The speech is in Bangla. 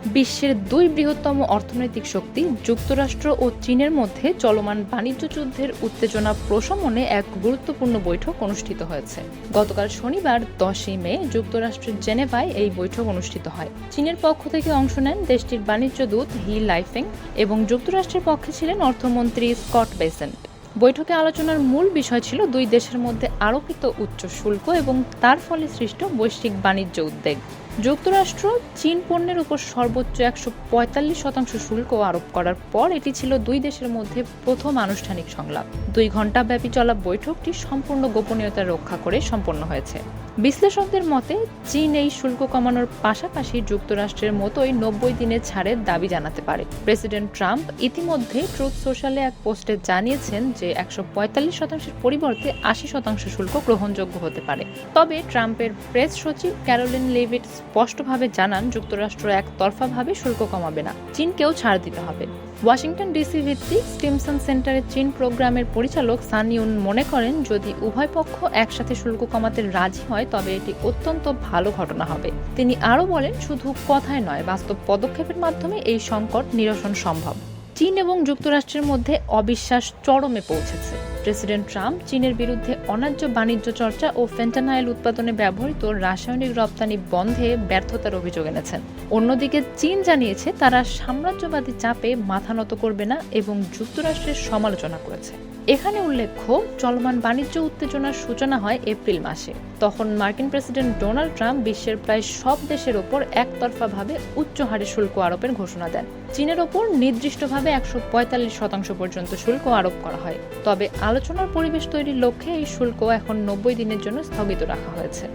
বিশ্বের দুই বৃহত্তম অর্থনৈতিক শক্তি যুক্তরাষ্ট্র ও চীনের মধ্যে চলমান বাণিজ্য যুদ্ধের উত্তেজনা প্রশমনে এক গুরুত্বপূর্ণ বৈঠক অনুষ্ঠিত হয়েছে। গতকাল শনিবার 10 মে যুক্তরাষ্ট্রের জেনেভায় এই বৈঠক অনুষ্ঠিত হয়। চীনের পক্ষ থেকে অংশ নেন দেশটির বাণিজ্য দূত হি লাইফেং এবং যুক্তরাষ্ট্রের পক্ষে ছিলেন অর্থমন্ত্রী স্কট বেসেন্ট। বৈঠকে আলোচনার মূল বিষয় ছিল দুই দেশের মধ্যে আরোপিত উচ্চ শুল্ক এবং তার ফলে সৃষ্ট বৈশ্বিক বাণিজ্য উদ্বেগ। যুক্তরাষ্ট্র চীন পণ্যের উপর সর্বোচ্চ 145% শুল্ক আরোপ করার পর এটি ছিল দুই দেশের মধ্যে প্রথম আনুষ্ঠানিক সংলাপ। 2 ঘণ্টাব্যাপী চলা বৈঠকটি সম্পূর্ণ গোপনীয়তা রক্ষা করে সম্পন্ন হয়েছে। বিশ্লেষকদের মতে চীন এই শুল্ক কমানোর পাশাপাশি যুক্তরাষ্ট্রের মতোই 90 দিনের ছাড়ের দাবি জানাতে পারে। প্রেসিডেন্ট ট্রাম্প ইতিমধ্যে ট্রুথ সোশ্যালে এক পোস্টে জানিয়েছেন যে 145%-এর পরিবর্তে 80% শুল্ক গ্রহণযোগ্য হতে পারে। তবে ট্রাম্পের প্রেস সচিব ক্যারোলিন লেভিট স্পষ্টভাবে জানান যুক্তরাষ্ট্র একতরফাভাবে শুল্ক কমাবে না, চীনকেও ছাড় দিতে হবে। ওয়াশিংটন ডিসি ভিত্তিক স্টিমসন সেন্টারের চীন প্রোগ্রামের পরিচালক সান ইউন মনে করেন, যদি উভয় পক্ষ একসাথে শুল্ক কমাতে রাজি হয় তবে এটি অত্যন্ত ভালো ঘটনা হবে। তিনি আরও বলেন, শুধু কথায় নয়, বাস্তব পদক্ষেপের মাধ্যমে এই সংকট নিরসন সম্ভব। চীন এবং যুক্তরাষ্ট্রের মধ্যে অবিশ্বাস চরমে পৌঁছেছে। প্রেসিডেন্ট ট্রাম্প চীনের বিরুদ্ধে অন্যায্য বাণিজ্য চর্চা ও ফেন্টানাইল উৎপাদনে ব্যবহৃত রাসায়নিক রপ্তানি বন্ধে ব্যর্থতার অভিযোগ এনেছেন। অন্যদিকে চীন জানিয়েছে তারা সাম্রাজ্যবাদী চাপে মাথা নত করবে না এবং যুক্তরাষ্ট্রের সমালোচনা করেছে। এখানে উল্লেখ্য, চলমান বাণিজ্য উত্তেজনার সূচনা হয় এপ্রিল মাসে। তখন মার্কিন প্রেসিডেন্ট ডোনাল্ড ট্রাম্প বিশ্বের প্রায় সব দেশের ওপর একতরফাভাবে উচ্চ হারে শুল্ক আরোপের ঘোষণা দেন। চীনের ওপর নির্দিষ্টভাবে 145% পর্যন্ত শুল্ক আরোপ করা হয়। তবে আলোচনার পরিবেশ তৈরির লক্ষ্যে এই শুল্ক এখন 90 দিনের জন্য স্থগিত রাখা হয়েছে।